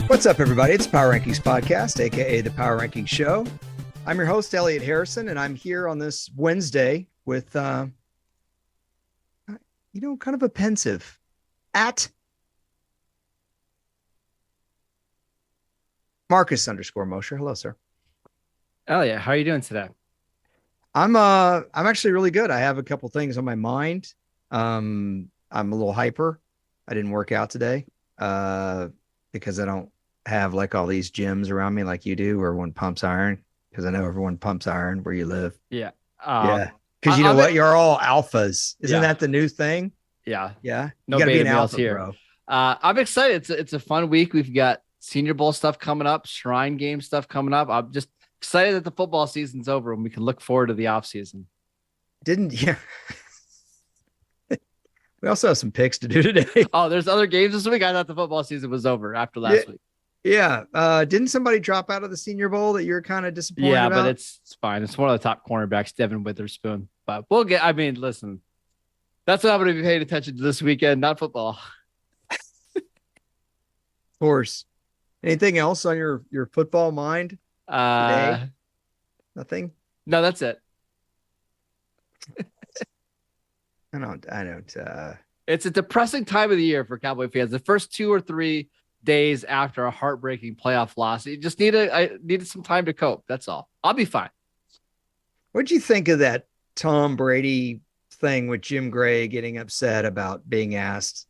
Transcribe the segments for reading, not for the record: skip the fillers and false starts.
What's up, everybody? It's Power Rankings Podcast, aka the Power Rankings Show. I'm your host, Elliot Harrison, and I'm here on this Wednesday with, kind of a pensive at Marcus_Mosher. Hello, sir. Elliot, how are you doing today? I'm actually really good. I have a couple things on my mind. I'm a little hyper. I didn't work out today, because I don't have like all these gyms around me like you do, where everyone pumps iron, because I know everyone pumps iron where you live. Yeah. Yeah. Because you know what? You're all alphas. Isn't that the new thing? Yeah. Yeah. No you gotta be beta an males alpha, here. bro. I'm excited. It's a fun week. We've got Senior Bowl stuff coming up, Shrine Game stuff coming up. I'm just excited that the football season's over and we can look forward to the off season. Yeah. We also have some picks to do today. Oh, there's other games this week. I thought the football season was over after last week. Yeah. Didn't somebody drop out of the Senior Bowl that you're kind of disappointed about? But it's fine. It's one of the top cornerbacks, Devin Witherspoon. But listen, that's what I'm going to be paying attention to this weekend, not football. Of course. Anything else on your football mind today? Nothing? No, that's it. I don't. It's a depressing time of the year for Cowboy fans. The first 2 or 3 days after a heartbreaking playoff loss, you just I needed some time to cope. That's all. I'll be fine. What'd you think of that Tom Brady thing with Jim Gray getting upset about being asked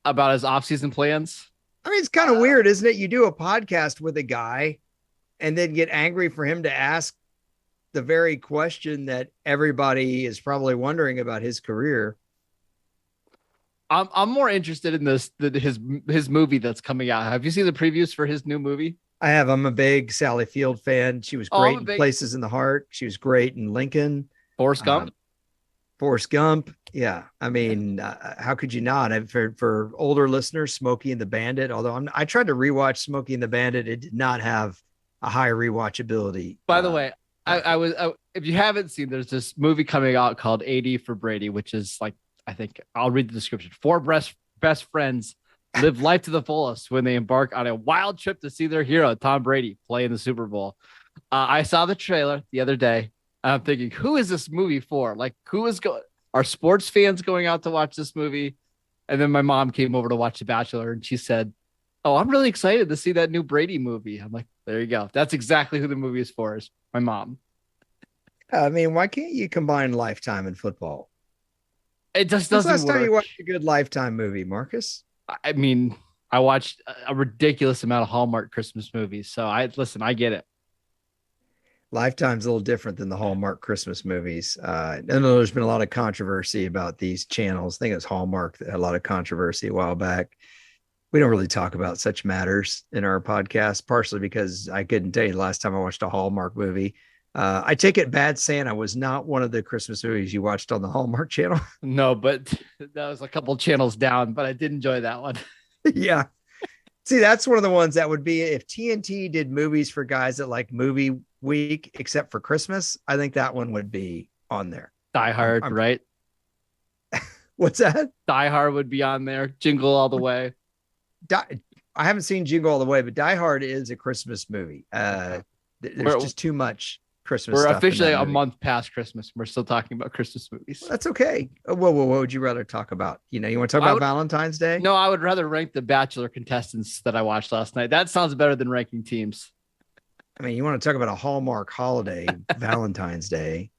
about his offseason plans? I mean, it's kind of weird, isn't it? You do a podcast with a guy and then get angry for him to ask the very question that everybody is probably wondering about his career. I'm more interested in his movie that's coming out. Have you seen the previews for his new movie? I have. I'm a big Sally Field fan. She was great in Places in the Heart. She was great in Lincoln. Forrest Gump. Forrest Gump. Yeah. I mean, how could you not? For older listeners, Smokey and the Bandit, although I tried to rewatch Smokey and the Bandit. It did not have a high rewatchability. By the way, if you haven't seen, there's this movie coming out called 80 for Brady, which is like, I think I'll read the description. 4 best friends live life to the fullest when they embark on a wild trip to see their hero, Tom Brady, play in the Super Bowl. I saw the trailer the other day. I'm thinking, who is this movie for? Like, are sports fans going out to watch this movie? And then my mom came over to watch The Bachelor, and she said, "Oh, I'm really excited to see that new Brady movie." I'm like, there you go. That's exactly who the movie is for, is my mom. I mean, why can't you combine Lifetime and football? It just doesn't work. Last time you watched a good Lifetime movie, Marcus? I mean, I watched a ridiculous amount of Hallmark Christmas movies. So I get it. Lifetime's a little different than the Hallmark Christmas movies. I know there's been a lot of controversy about these channels. I think it was Hallmark that had a lot of controversy a while back. We don't really talk about such matters in our podcast, partially because I couldn't tell you the last time I watched a Hallmark movie. I take it Bad Santa was not one of the Christmas movies you watched on the Hallmark channel. No, but that was a couple channels down, but I did enjoy that one. Yeah. See, that's one of the ones that would be if TNT did movies for guys that like movie week, except for Christmas. I think that one would be on there. Die Hard, right? What's that? Die Hard would be on there. Jingle All the Way. I haven't seen Jingle All the Way, but Die Hard is a Christmas movie. There's just too much Christmas. We're stuff officially a month past Christmas. We're still talking about Christmas movies. Well, that's okay. Whoa, what would you rather talk about? You want to talk about Valentine's Day? No, I would rather rank the Bachelor contestants that I watched last night. That sounds better than ranking teams. I mean, you want to talk about a Hallmark holiday, Valentine's Day.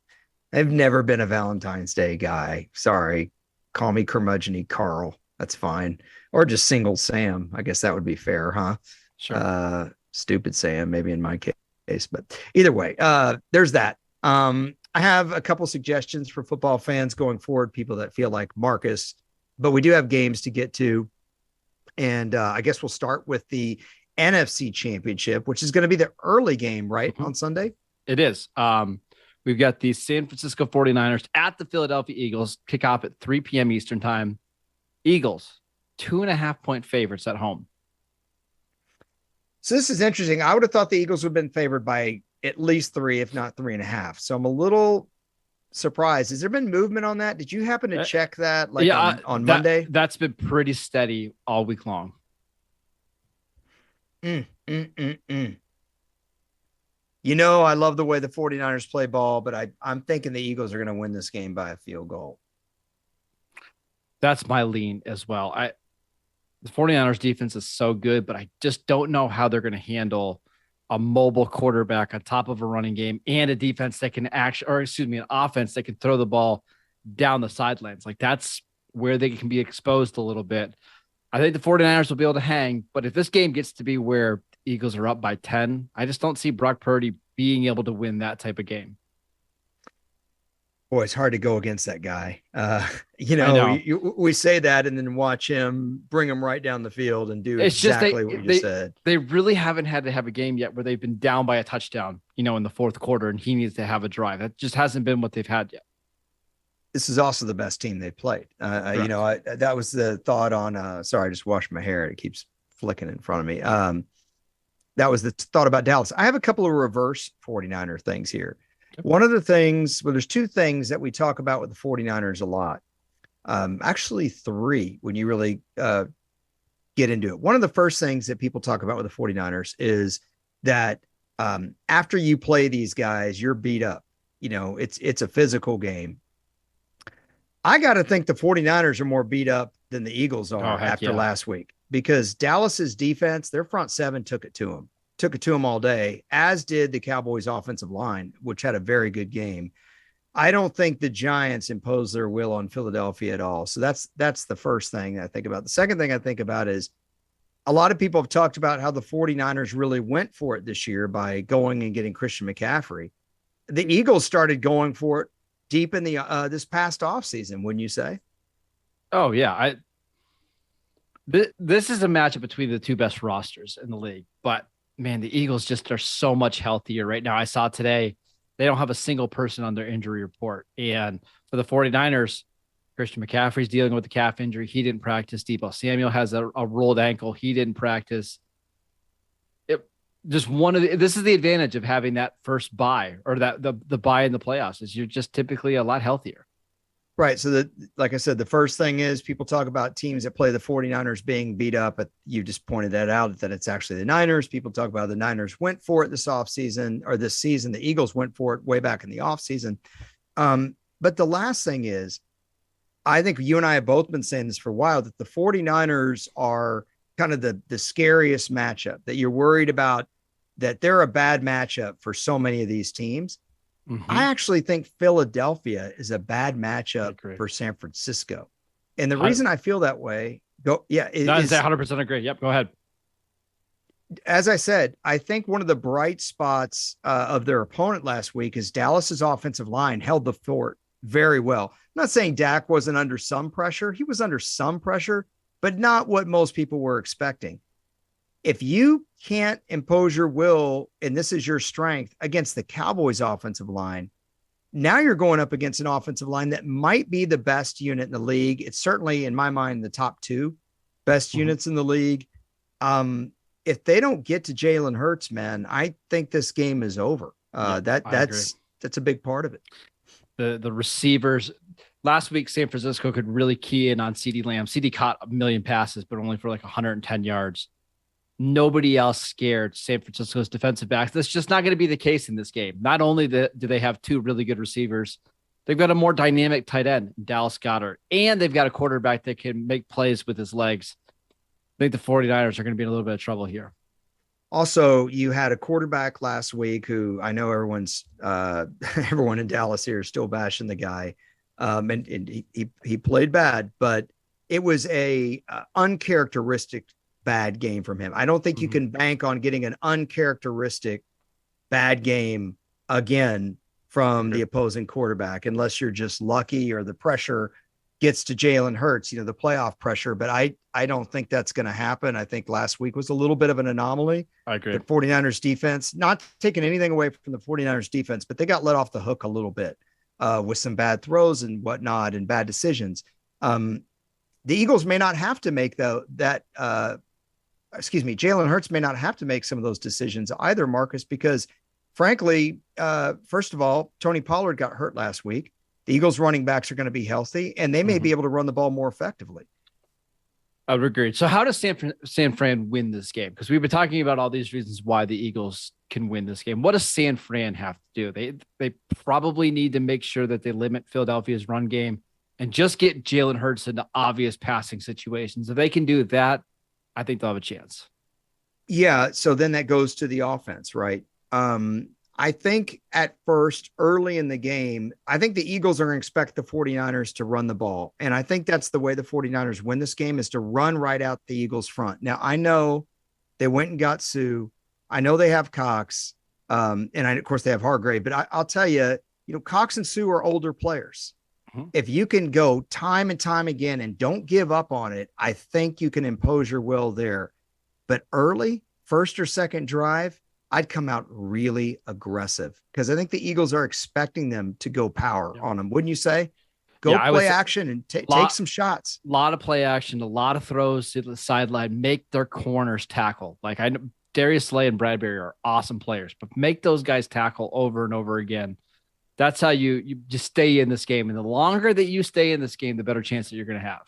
I've never been a Valentine's Day guy. Sorry. Call me curmudgeon Carl. That's fine. Or just single Sam. I guess that would be fair, huh? Sure. Stupid Sam, maybe in my case. But either way, there's that. I have a couple suggestions for football fans going forward, people that feel like Marcus, but we do have games to get to. And I guess we'll start with the NFC Championship, which is going to be the early game, right? Mm-hmm. On Sunday? It is. We've got the San Francisco 49ers at the Philadelphia Eagles, kick off at 3 p.m. Eastern time. Eagles, 2.5-point favorites at home. So this is interesting. I would have thought the Eagles would have been favored by at least 3, if not 3.5. So I'm a little surprised. Has there been movement on that? Did you happen to check that on Monday? That's been pretty steady all week long. Mm, mm, mm, mm. You know, I love the way the 49ers play ball, but I'm thinking the Eagles are going to win this game by a field goal. That's my lean as well. The 49ers defense is so good, but I just don't know how they're going to handle a mobile quarterback on top of a running game and a defense that can actually, or excuse me, an offense that can throw the ball down the sidelines. Like that's where they can be exposed a little bit. I think the 49ers will be able to hang, but if this game gets to be where Eagles are up by 10, I just don't see Brock Purdy being able to win that type of game. Boy, it's hard to go against that guy. I know. We say that and then watch him bring him right down the field and do It's just exactly what you just said. they really haven't had to have a game yet where they've been down by a touchdown, in the fourth quarter, and he needs to have a drive. That just hasn't been what they've had yet. This is also the best team they played. That was the thought on. Sorry, I just washed my hair. It keeps flicking in front of me. That was the thought about Dallas. I have a couple of reverse 49er things here. One of the things, well, there's two things that we talk about with the 49ers a lot. Actually, three when you really get into it. One of the first things that people talk about with the 49ers is that after you play these guys, you're beat up. It's a physical game. I got to think the 49ers are more beat up than the Eagles are after last week because Dallas's defense, their front seven took it to them all day, as did the Cowboys offensive line, which had a very good game. I don't think the Giants imposed their will on Philadelphia at all. So that's the first thing I think about. The second thing I think about is a lot of people have talked about how the 49ers really went for it this year by going and getting Christian McCaffrey. The Eagles started going for it deep in the this past offseason, wouldn't you say? Oh yeah, this is a matchup between the two best rosters in the league, but man, the Eagles just are so much healthier right now. I saw today they don't have a single person on their injury report, and for the 49ers, Christian McCaffrey's dealing with a calf injury. He didn't practice. Deebo Samuel has a rolled ankle. He didn't practice. This is the advantage of having that first bye or that the bye in the playoffs is you're just typically a lot healthier. Right. So like I said, the first thing is people talk about teams that play the 49ers being beat up, but you just pointed that out that it's actually the Niners. People talk about the Niners went for it this offseason or this season. The Eagles went for it way back in the offseason. But the last thing is, I think you and I have both been saying this for a while, that the 49ers are kind of the scariest matchup, that you're worried about, that they're a bad matchup for so many of these teams. Mm-hmm. I actually think Philadelphia is a bad matchup for San Francisco. And the reason I feel that way, I 100% agree. Yep, go ahead. As I said, I think one of the bright spots of their opponent last week is Dallas's offensive line held the fort very well. I'm not saying Dak wasn't under some pressure. He was under some pressure, but not what most people were expecting. If you can't impose your will, and this is your strength against the Cowboys offensive line, now you're going up against an offensive line that might be the best unit in the league. It's certainly, in my mind, the top two best units in the league. If they don't get to Jalen Hurts, man, I think this game is over. That's a big part of it. The receivers last week, San Francisco could really key in on CeeDee Lamb. CeeDee caught 1 million passes, but only for like 110 yards. Nobody else scared San Francisco's defensive backs. That's just not going to be the case in this game. Not only do they have two really good receivers, they've got a more dynamic tight end, Dallas Goedert, and they've got a quarterback that can make plays with his legs. I think the 49ers are going to be in a little bit of trouble here. Also, you had a quarterback last week who I know everyone in Dallas here is still bashing the guy. And he played bad, but it was a uncharacteristic bad game from him. I don't think you can bank on getting an uncharacteristic bad game again from the opposing quarterback unless you're just lucky or the pressure gets to Jalen Hurts, the playoff pressure. But I don't think that's going to happen. I think last week was a little bit of an anomaly. I agree. The 49ers defense, not taking anything away from the 49ers defense, but they got let off the hook a little bit with some bad throws and whatnot and bad decisions. The Eagles may not have to make Jalen Hurts may not have to make some of those decisions either, Marcus, because frankly, first of all, Tony Pollard got hurt last week. The Eagles running backs are going to be healthy and they may be able to run the ball more effectively. I would agree. So how does San Fran win this game? Because we've been talking about all these reasons why the Eagles can win this game. What does San Fran have to do? They probably need to make sure that they limit Philadelphia's run game and just get Jalen Hurts into obvious passing situations. If they can do that, I think they'll have a chance. Yeah. So then that goes to the offense, right? I think at first, early in the game, I think the Eagles are going to expect the 49ers to run the ball. And I think that's the way the 49ers win this game, is to run right out the Eagles front. Now, I know they went and got Sue. I know they have Cox. Of course, they have Hargrave. But I'll tell you, Cox and Sue are older players. Mm-hmm. If you can go time and time again and don't give up on it, I think you can impose your will there. But early, first or second drive, I'd come out really aggressive, because I think the Eagles are expecting them to go power on them. Wouldn't you say? Go play action and take some shots. A lot of play action, a lot of throws to the sideline, make their corners tackle. Like, I know Darius Slay and Bradbury are awesome players, but make those guys tackle over and over again. That's how you just stay in this game. And the longer that you stay in this game, the better chance that you're going to have.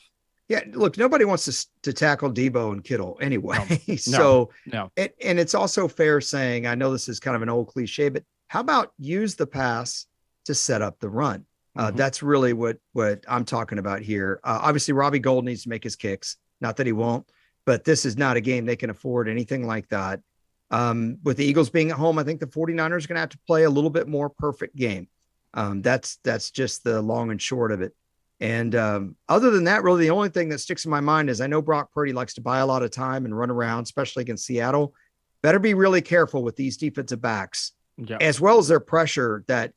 Yeah, look, nobody wants to tackle Debo and Kittle anyway. No, and it's also fair saying, I know this is kind of an old cliche, but how about use the pass to set up the run? That's really what I'm talking about here. Obviously, Robbie Gould needs to make his kicks. Not that he won't, but this is not a game they can afford anything like that. With the Eagles being at home, I think the 49ers are going to have to play a little bit more perfect game. That's just the long and short of it. And other than that, really the only thing that sticks in my mind is I know Brock Purdy likes to buy a lot of time and run around, especially against Seattle. Better be really careful with these defensive backs, as well as their pressure, that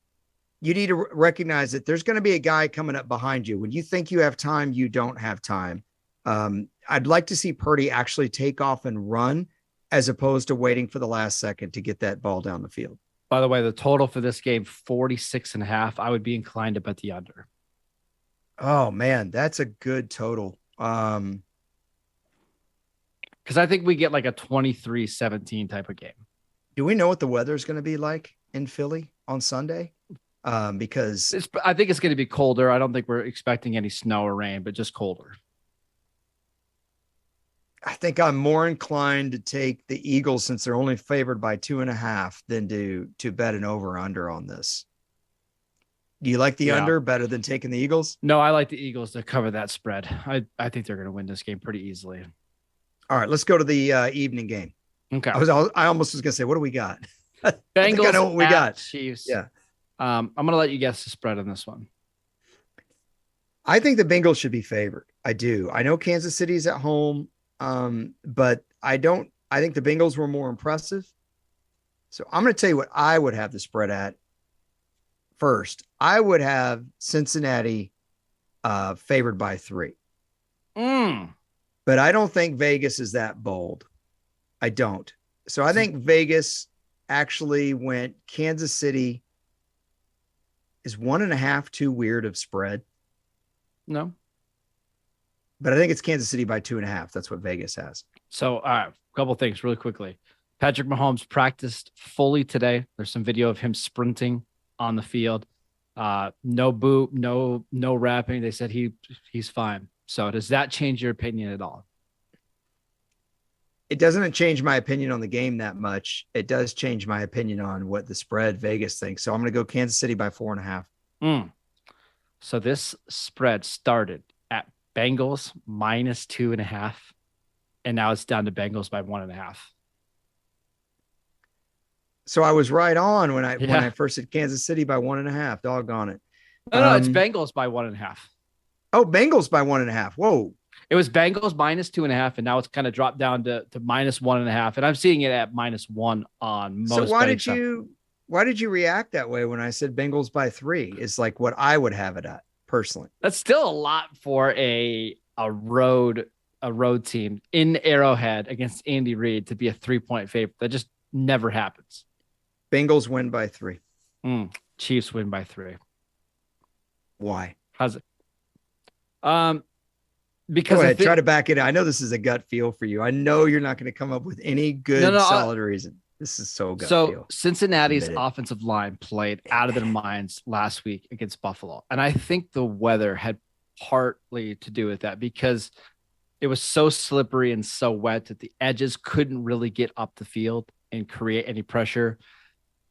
you need to recognize that there's going to be a guy coming up behind you. When you think you have time, you don't have time. I'd like to see Purdy actually take off and run, as opposed to waiting for the last second to get that ball down the field. By the way, the total for this game, 46.5. I would be inclined to bet the under. Oh man, that's a good total. Because I think we get like a 23-17 type of game. Do we know what the weather is going to be like in Philly on Sunday? Because I think it's going to be colder. I don't think we're expecting any snow or rain, but just colder. I think I'm more inclined to take the Eagles, since they're only favored by 2.5, than to bet an over under on this. Do you like the under better than taking the Eagles? No, I like the Eagles to cover that spread. I think they're going to win this game pretty easily. All right, let's go to the evening game. Okay. I almost was going to say, what do we got? Bengals I know what we got. Chiefs. Yeah. I'm going to let you guess the spread on this one. I think the Bengals should be favored. I do. I know Kansas City's at home, but I think the Bengals were more impressive. So I'm going to tell you what I would have the spread at. First, I would have Cincinnati favored by 3. But I don't think Vegas is that bold. I don't. So I think Vegas actually went Kansas City. Is 1.5 too weird of spread? No. But I think it's Kansas City by 2.5. That's what Vegas has. So, a couple of things really quickly. Patrick Mahomes practiced fully today. There's some video of him sprinting on the field. No boot, no wrapping. They said he's fine. So does that change your opinion at all? It doesn't change my opinion on the game that much. It does change my opinion on what the spread Vegas thinks. So I'm going to go Kansas City by 4.5. So this spread started at Bengals minus 2.5, and now it's down to Bengals by 1.5. So I was right on when I first said Kansas City by 1.5. Doggone it. No, it's Bengals by 1.5. Oh, Bengals by 1.5. Whoa. It was Bengals minus 2.5, and now it's kind of dropped down to minus 1.5. And I'm seeing it at -1 on most. So why did you react that way when I said Bengals by 3? Is like what I would have it at personally. That's still a lot for a road team in Arrowhead against Andy Reid to be a 3-point favorite. That just never happens. Bengals win by 3. Chiefs win by 3. Why? How's it? Because go ahead, try to back it. I know this is a gut feel for you. I know you're not going to come up with any good solid reason. This is so gut feel. Cincinnati's offensive line played out of their minds last week against Buffalo. And I think the weather had partly to do with that, because it was so slippery and so wet that the edges couldn't really get up the field and create any pressure.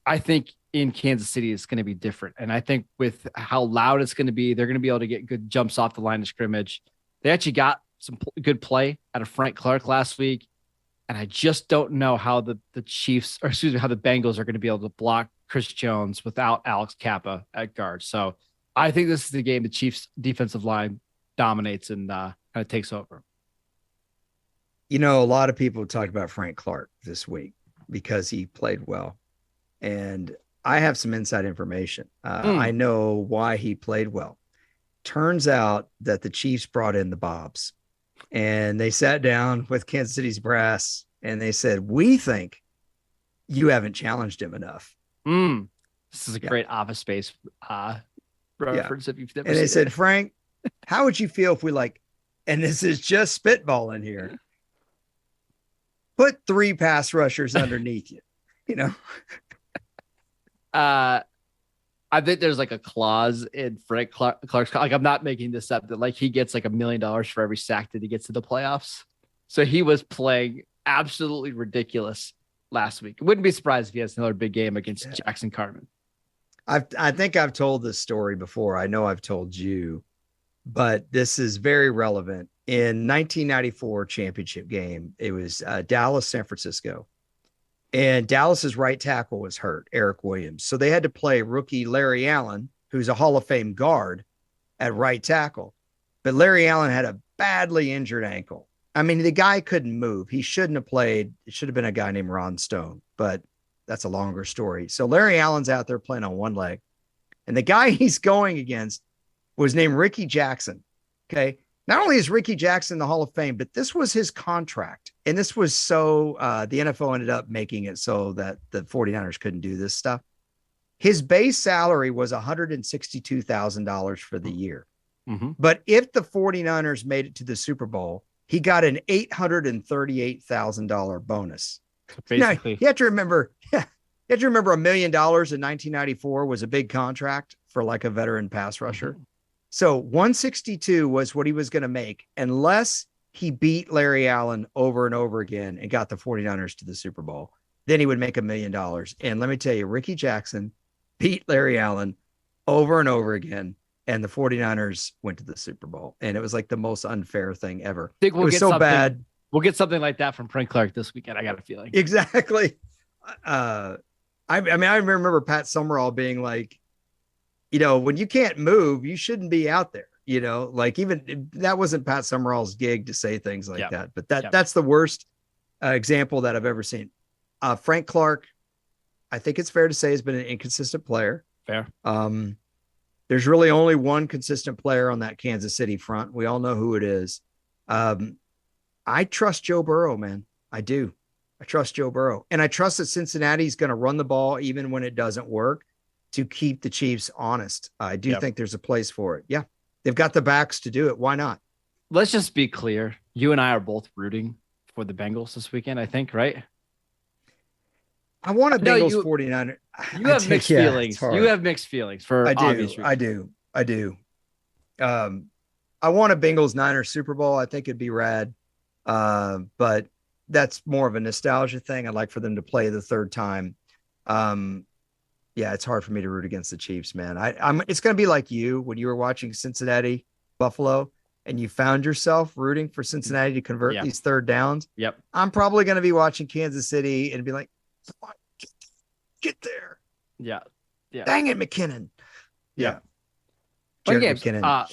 I think in Kansas City, it's going to be different. And I think with how loud it's going to be, they're going to be able to get good jumps off the line of scrimmage. They actually got some good play out of Frank Clark last week. And I just don't know how the Chiefs, or excuse me, how the Bengals are going to be able to block Chris Jones without Alex Kappa at guard. So I think this is the game the Chiefs defensive line dominates and kind of takes over. You know, a lot of people talk about Frank Clark this week because he played well. And I have some inside information. I know why he played well. Turns out that the Chiefs brought in the Bobs and they sat down with Kansas City's brass and they said, we think you haven't challenged him enough. This is a great Office Space reference if you've never seen it. And they said, Frank, how would you feel if we and this is just spitballing here, put 3 pass rushers underneath you, you know? I think there's like a clause in Frank Clark's, like, I'm not making this up, that like he gets like $1 million for every sack that he gets to the playoffs. So he was playing absolutely ridiculous last week. Wouldn't be surprised if he has another big game against Jackson Carman. I think I've told this story before. I know I've told you, but this is very relevant. In 1994 championship game, it was Dallas, San Francisco. And Dallas's right tackle was hurt, Eric Williams. So they had to play rookie Larry Allen, who's a Hall of Fame guard, at right tackle. But Larry Allen had a badly injured ankle. I mean, the guy couldn't move. He shouldn't have played. It should have been a guy named Ron Stone, but that's a longer story. So Larry Allen's out there playing on one leg. And the guy he's going against was named Ricky Jackson. Okay. Not only is Ricky Jackson in the Hall of Fame, but this was his contract. And this was so the NFL ended up making it so that the 49ers couldn't do this stuff. His base salary was $162,000 for the year. Mm-hmm. But if the 49ers made it to the Super Bowl, he got an $838,000 bonus. Basically, now, you have to remember $1 million in 1994 was a big contract for like a veteran pass rusher. Mm-hmm. So 162 was what he was going to make unless he beat Larry Allen over and over again and got the 49ers to the Super Bowl. Then he would make $1 million. And let me tell you, Ricky Jackson beat Larry Allen over and over again. And the 49ers went to the Super Bowl. And it was like the most unfair thing ever. I think it was so bad. We'll get something like that from Frank Clark this weekend. I got a feeling. Exactly. I remember Pat Summerall being like, you know, when you can't move, you shouldn't be out there, you know, like even that wasn't Pat Summerall's gig to say things like that, but that's the worst example that I've ever seen. Frank Clark, I think it's fair to say, has been an inconsistent player. Fair. There's really only one consistent player on that Kansas City front. We all know who it is. I trust Joe Burrow, man. I do. I trust Joe Burrow. And I trust that Cincinnati's going to run the ball even when it doesn't work to keep the Chiefs honest. I do think there's a place for it. Yeah. They've got the backs to do it. Why not? Let's just be clear. You and I are both rooting for the Bengals this weekend, I think, right? I want a Bengals 49er. You have mixed feelings. You have mixed feelings for obvious reasons. I do. I want a Bengals Niners Super Bowl. I think it'd be rad. But that's more of a nostalgia thing. I'd like for them to play the third time. Yeah, it's hard for me to root against the Chiefs, man. It's going to be like you when you were watching Cincinnati, Buffalo, and you found yourself rooting for Cincinnati to convert these third downs. Yep. I'm probably going to be watching Kansas City and be like, get there. Yeah. Dang it, McKinnon. Yeah. Jared McKinnon,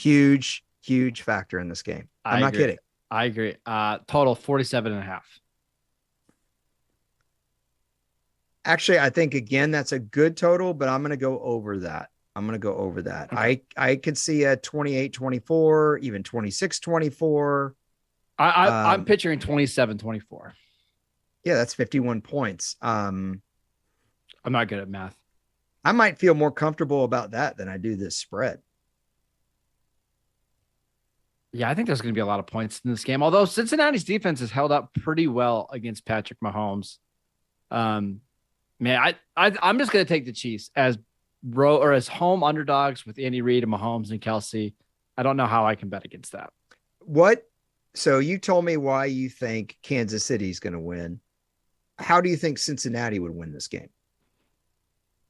huge factor in this game. I'm not kidding. I agree. Total 47.5. Actually, I think, again, that's a good total, but I'm going to go over that. Okay. I could see a 28-24, even 26-24. I'm picturing 27-24. Yeah, that's 51 points. I'm not good at math. I might feel more comfortable about that than I do this spread. Yeah, I think there's going to be a lot of points in this game. Although Cincinnati's defense has held up pretty well against Patrick Mahomes. Man, I'm just going to take the Chiefs as home underdogs with Andy Reid and Mahomes and Kelsey. I don't know how I can bet against that. So you told me why you think Kansas City is going to win. How do you think Cincinnati would win this game?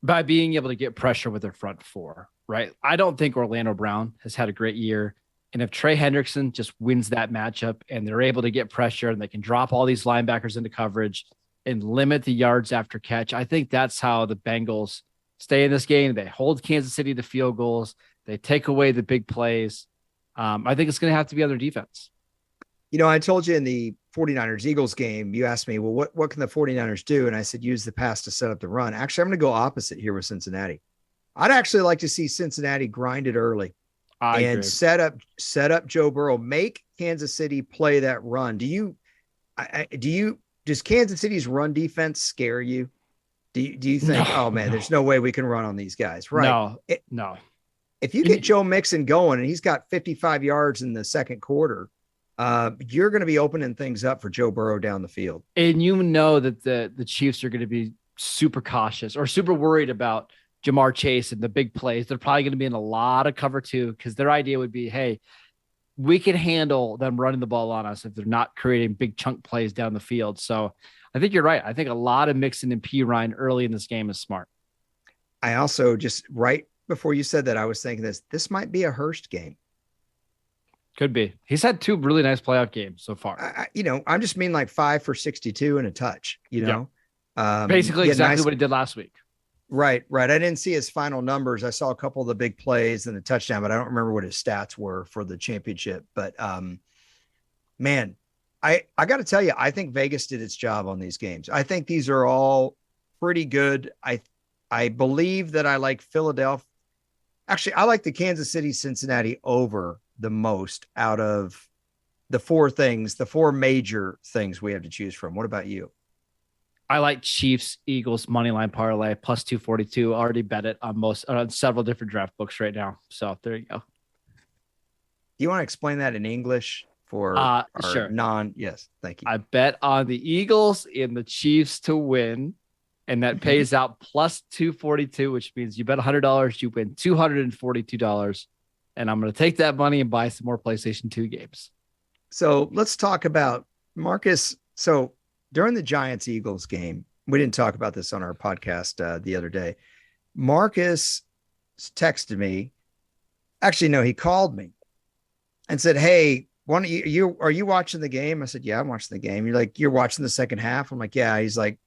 By being able to get pressure with their front four, right? I don't think Orlando Brown has had a great year. And if Trey Hendrickson just wins that matchup and they're able to get pressure and they can drop all these linebackers into coverage and limit the yards after catch, I think that's how the Bengals stay in this game. They hold Kansas City to field goals. They take away the big plays. I think it's going to have to be on their defense. I told you in the 49ers Eagles game, you asked me, well, what can the 49ers do? And I said, use the pass to set up the run. Actually, I'm going to go opposite here with Cincinnati. I'd actually like to see Cincinnati grind it early and set up Joe Burrow, make Kansas City play that run. Does Kansas City's run defense scare you? Do you think, there's no way we can run on these guys? Right. No. If you get Joe Mixon going and he's got 55 yards in the second quarter, you're going to be opening things up for Joe Burrow down the field. And that the Chiefs are going to be super cautious or super worried about Jamar Chase and the big plays. They're probably going to be in a lot of cover too, because their idea would be, hey, we can handle them running the ball on us if they're not creating big chunk plays down the field. So I think you're right. I think a lot of Mixon and P. Ryan early in this game is smart. I also just right before you said that, I was thinking this might be a Hurst game. Could be. He's had two really nice playoff games so far. I'm just mean like 5 for 62 and a touch, basically exactly what he did last week. Right. I didn't see his final numbers. I saw a couple of the big plays and the touchdown, but I don't remember what his stats were for the championship. But man, I got to tell you, I think Vegas did its job on these games. I think these are all pretty good. I believe that I like Philadelphia. Actually, I like the Kansas City Cincinnati over the most out of the four major things we have to choose from. What about you? I like Chiefs Eagles money line parlay plus 242. Already bet it on several different draft books right now. So there you go. Do you want to explain that in English for sure. Yes, thank you. I bet on the Eagles and the Chiefs to win, and that pays out plus 242, which means you bet $100, you win $242. And I'm going to take that money and buy some more PlayStation 2 games. So let's talk about Marcus. So during the Giants Eagles game, we didn't talk about this on our podcast the other day. Marcus texted me. Actually, no, he called me and said, hey, are you watching the game? I said, yeah, I'm watching the game. You're watching the second half. I'm like, yeah. He's like,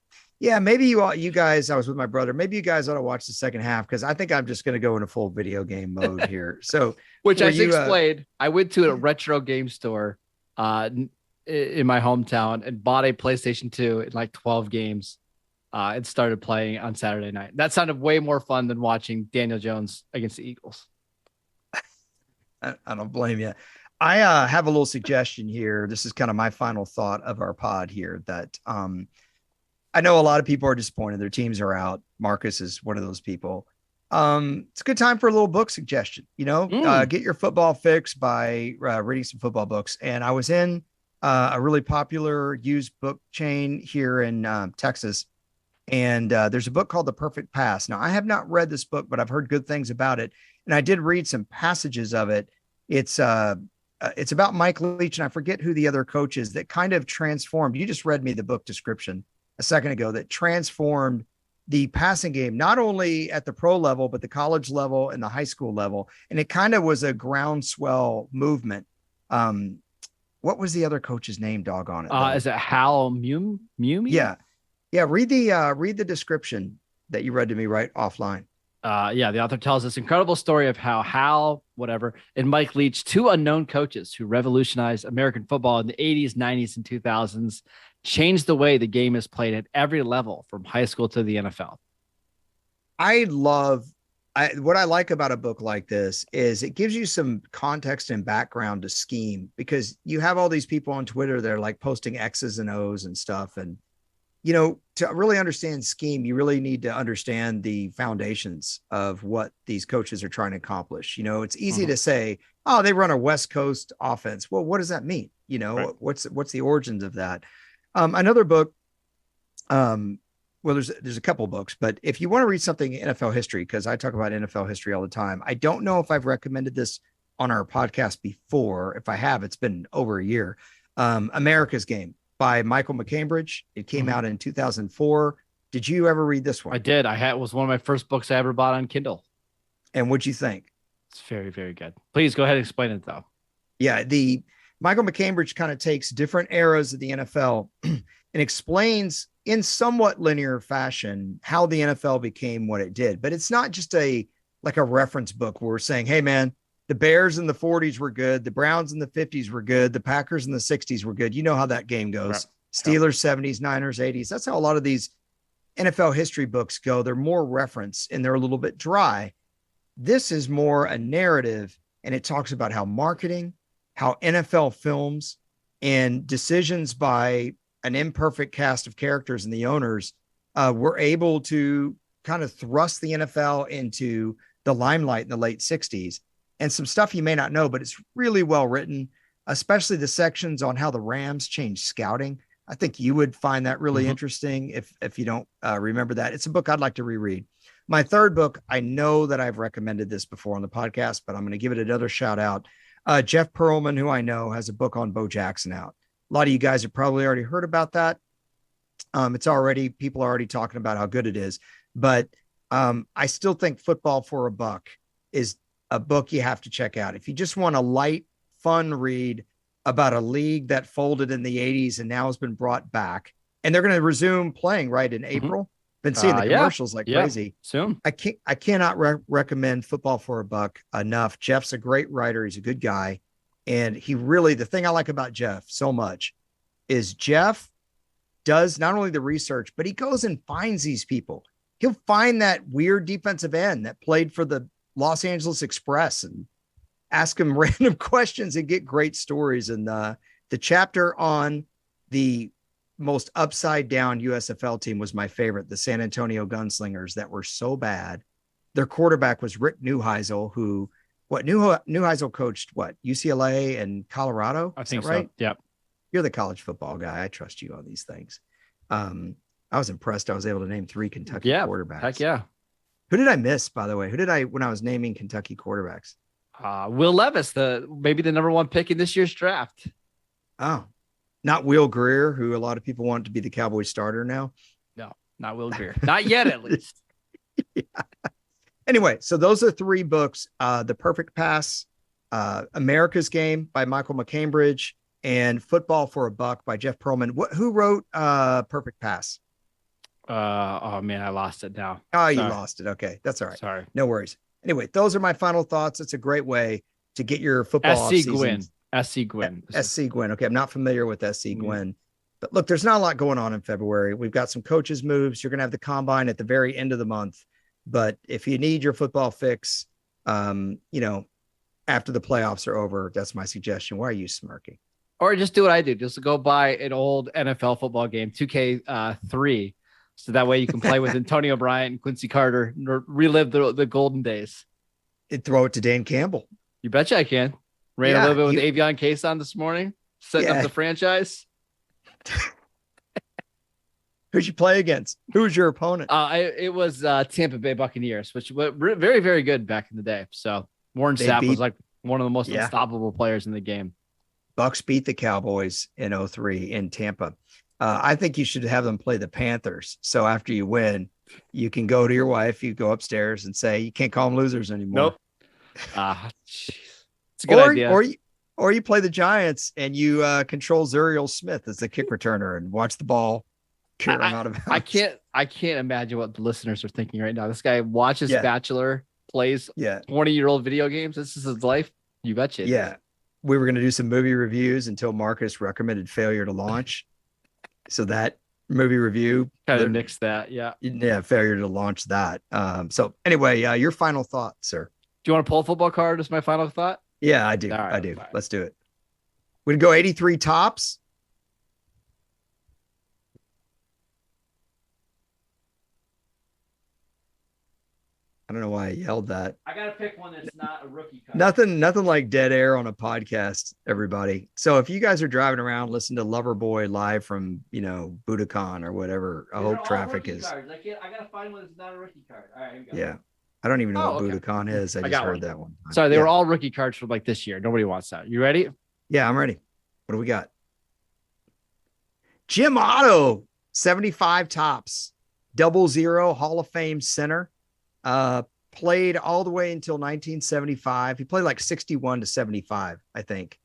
yeah, maybe you guys, I was with my brother. Maybe you guys ought to watch the second half because I think I'm just going to go in a full video game mode here. So, which I explained, I went to a retro game store in my hometown and bought a PlayStation 2 in like 12 games and started playing on Saturday night. That sounded way more fun than watching Daniel Jones against the Eagles. I don't blame you. I have a little suggestion here. This is kind of my final thought of our pod here that I know a lot of people are disappointed. Their teams are out. Marcus is one of those people. It's a good time for a little book suggestion, get your football fix by reading some football books. And I was in a really popular used book chain here in Texas. And there's a book called The Perfect Pass. Now, I have not read this book, but I've heard good things about it. And I did read some passages of it. It's about Mike Leach, and I forget who the other coach is that kind of transformed. You just read me the book description a second ago that transformed the passing game, not only at the pro level, but the college level and the high school level. And it kind of was a groundswell movement. What was the other coach's name? Doggone it. Is it Hal Mume? Yeah. Read the description that you read to me right offline. The author tells this incredible story of how Hal, and Mike Leach, two unknown coaches who revolutionized American football in the 80s, 90s, and 2000s, changed the way the game is played at every level from high school to the NFL. What I like about a book like this is it gives you some context and background to scheme, because you have all these people on Twitter that are like posting X's and O's and stuff. And, to really understand scheme, you really need to understand the foundations of what these coaches are trying to accomplish. It's easy to say, oh, they run a West Coast offense. Well, what does that mean? Right. What's the origins of that? Another book, there's a couple books, but if you want to read something NFL history, because I talk about NFL history all the time, I don't know if I've recommended this on our podcast before. If I have, it's been over a year. America's Game by Michael McCambridge. It came out in 2004. Did you ever read this one? I did. It was one of my first books I ever bought on Kindle. And what'd you think? It's very, very good. Please go ahead and explain it though. Yeah, the Michael McCambridge kind of takes different eras of the NFL and explains in somewhat linear fashion how the NFL became what it did. But it's not just a reference book where we're saying, hey man, the Bears in the 40s were good, the Browns in the 50s were good, the Packers in the 60s were good. You know how that game goes. Right. Steelers 70s, Niners 80s. That's how a lot of these NFL history books go. They're more reference and they're a little bit dry. This is more a narrative, and it talks about how marketing, how NFL films, and decisions by an imperfect cast of characters and the owners were able to kind of thrust the NFL into the limelight in the late 60s. And some stuff you may not know, but it's really well written, especially the sections on how the Rams changed scouting. I think you would find that really interesting if you don't remember that. It's a book I'd like to reread. My third book, I know that I've recommended this before on the podcast, but I'm going to give it another shout out. Jeff Pearlman, who I know, has a book on Bo Jackson out. A lot of you guys have probably already heard about that. People are already talking about how good it is, but I still think Football for a Buck is a book you have to check out. If you just want a light, fun read about a league that folded in the 80s and now has been brought back, and they're going to resume playing right in April. Been seeing the commercials crazy. Soon. I cannot recommend Football for a Buck enough. Jeff's a great writer. He's a good guy. And the thing I like about Jeff so much is Jeff does not only the research, but he goes and finds these people. He'll find that weird defensive end that played for the Los Angeles Express and ask him random questions and get great stories. And the chapter on the most upside down USFL team was my favorite. The San Antonio Gunslingers that were so bad. Their quarterback was Rick Neuheisel, who Neuheisel coached UCLA and Colorado. I think right? So. Yep. You're the college football guy. I trust you on these things. I was impressed. I was able to name 3 Kentucky quarterbacks. Heck yeah. Who did I miss, by the way? When I was naming Kentucky quarterbacks? Will Levis, maybe the number 1 pick in this year's draft. Oh, not Will Greer, who a lot of people want to be the Cowboys starter now. No, not Will Greer. Not yet, at least. Yeah. Anyway, so those are 3 books: The Perfect Pass, America's Game by Michael McCambridge, and Football for a Buck by Jeff Pearlman. Who wrote Perfect Pass? Oh man, I lost it now. Oh, you lost it. Okay, that's all right. Sorry. No worries. Anyway, those are my final thoughts. It's a great way to get your football SC Gwynn. SC Gwynn. SC Gwynn. Okay, I'm not familiar with SC Gwynn. But look, there's not a lot going on in February. We've got some coaches moves. You're going to have the combine at the very end of the month. But if you need your football fix, after the playoffs are over, that's my suggestion. Why are you smirking? Or just do what I do. Just go buy an old NFL football game, 2K3. So that way you can play with Antonio Bryant and Quincy Carter, relive the golden days. And throw it to Dan Campbell. You betcha I can. Ran a little bit with Avion Case on this morning, setting up the franchise. Who'd you play against? Who was your opponent? It was Tampa Bay Buccaneers, which were very, very good back in the day. So Warren Sapp was like one of the most unstoppable players in the game. Bucks beat the Cowboys in 2003 in Tampa. I think you should have them play the Panthers. So after you win, you can go to your wife, you go upstairs and say, you can't call them losers anymore. Nope. It's a good idea. Or you play the Giants and you control Zuriel Smith as the kick returner and watch the ball carry him out of bounds. I can't imagine what the listeners are thinking right now. This guy watches Bachelor, plays 20-year-old video games. This is his life. You betcha. Yeah. We were going to do some movie reviews until Marcus recommended Failure to Launch. So that movie review kind of nixed that. Yeah. Failure to launch that. So anyway, your final thought, sir. Do you want to pull a football card as my final thought? Yeah, I do. Right, I do. Right. Let's do it. We'd go 83 tops. I don't know why I yelled that. I got to pick one that's not a rookie card. Nothing like dead air on a podcast, everybody. So if you guys are driving around, listen to Loverboy live from, Budokan or whatever, I hope traffic is. Cards. I got to find one that's not a rookie card. All right, here we go. Yeah. I don't even know Oh, what okay. Budokan is. I just got heard one. that one time. Sorry, they Yeah. were all rookie cards from like this year. Nobody wants that. You ready? Yeah, I'm ready. What do we got? Jim Otto, 75 tops, 00 Hall of Fame center. Played all the way until 1975. He played like 61 to 75, I think.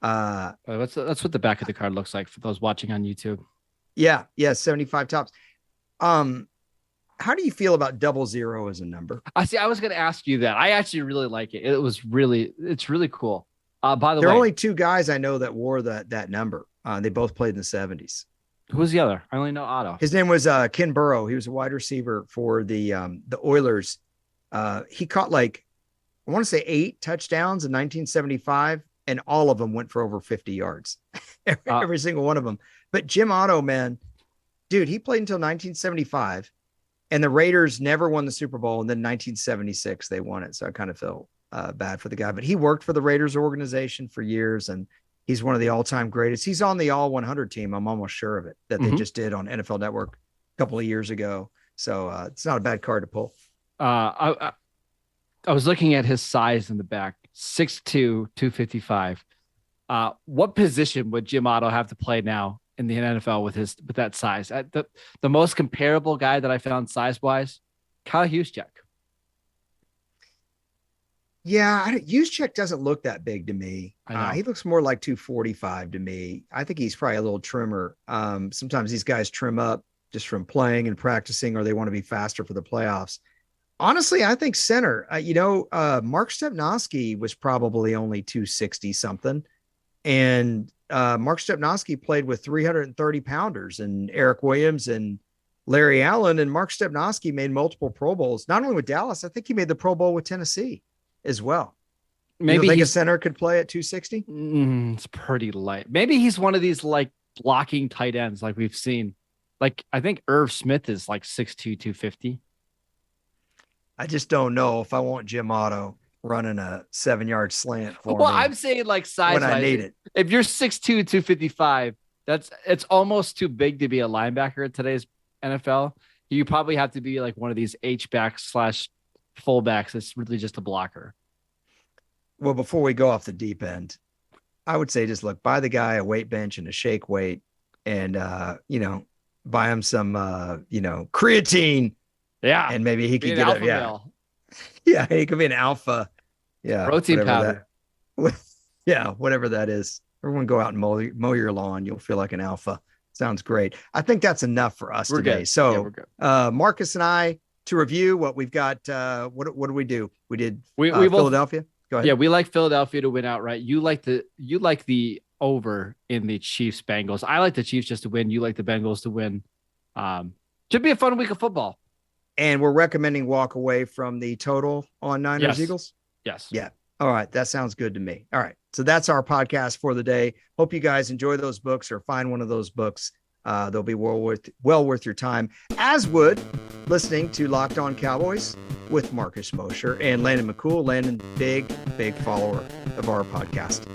That's what the back of the card looks like for those watching on YouTube. Yeah, 75 tops. How do you feel about 00 as a number? I see. I was going to ask you that. I actually really like it. It's really cool. By the There way, are only two guys I know that wore that number. They both played in the 70s. who's the other? I only know Otto. His name was Ken Burrow. He was a wide receiver for the Oilers. He caught like, I want to say 8 touchdowns in 1975, and all of them went for over 50 yards. Every single one of them. But Jim Otto, man, dude, he played until 1975, and the Raiders never won the Super Bowl. And then 1976, they won it. So I kind of felt bad for the guy. But he worked for the Raiders organization for years, and he's one of the all-time greatest. He's on the all 100 team. I'm almost sure of it, that they just did on NFL Network a couple of years ago. So it's not a bad card to pull. I was looking at his size in the back, 6'2", 255. What position would Jim Otto have to play now in the NFL with that size? The most comparable guy that I found size-wise, Kyle Juszczyk. Yeah, Juszczyk doesn't look that big to me. I know. He looks more like 245 to me. I think he's probably a little trimmer. Sometimes these guys trim up just from playing and practicing, or they want to be faster for the playoffs. Honestly, I think center. Mark Stepnoski was probably only 260 something, and Mark Stepnoski played with 330 pounders and Eric Williams and Larry Allen, and Mark Stepnoski made multiple Pro Bowls, not only with Dallas. I think he made the Pro Bowl with Tennessee as well. Maybe you think a center could play at 260? It's pretty light. Maybe he's one of these like blocking tight ends like we've seen. Like I think Irv Smith is like 6'2", 250. I just don't know if I want Jim Otto running a 7-yard slant for me. I'm saying like size when I need it. If you're 6'2", 255, it's almost too big to be a linebacker in today's NFL. You probably have to be like one of these H-backs / fullbacks. It's really just a blocker. Well, before we go off the deep end, I would say just look, buy the guy a weight bench and a shake weight, and buy him some creatine. Yeah. And maybe he could get it. Yeah. Yeah. He could be an alpha. Yeah. Protein powder. Whatever that is. Everyone go out and mow your lawn. You'll feel like an alpha. Sounds great. I think that's enough for us today. Good. So we're good. Marcus and I, to review what we've got, what do we do? We did we Philadelphia. Go ahead. Yeah, we like Philadelphia to win outright. You like the over in the Chiefs Bengals. I like the Chiefs just to win. You like the Bengals to win. Should be a fun week of football. And we're recommending walk away from the total on Niners Eagles. Yes. Yeah. All right. That sounds good to me. All right. So that's our podcast for the day. Hope you guys enjoy those books or find one of those books. They'll be well worth your time, as would listening to Locked On Cowboys with Marcus Mosher and Landon McCool. Landon, big follower of our podcast.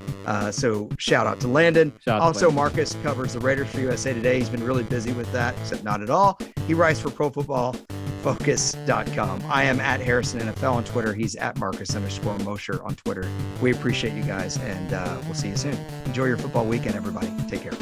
So shout out to Landon. Also, Marcus covers the Raiders for USA Today. He's been really busy with that, except not at all. He writes for ProFootballFocus.com. I am at Harrison NFL on Twitter. He's at Marcus_Mosher on Twitter. We appreciate you guys, and we'll see you soon. Enjoy your football weekend, everybody. Take care.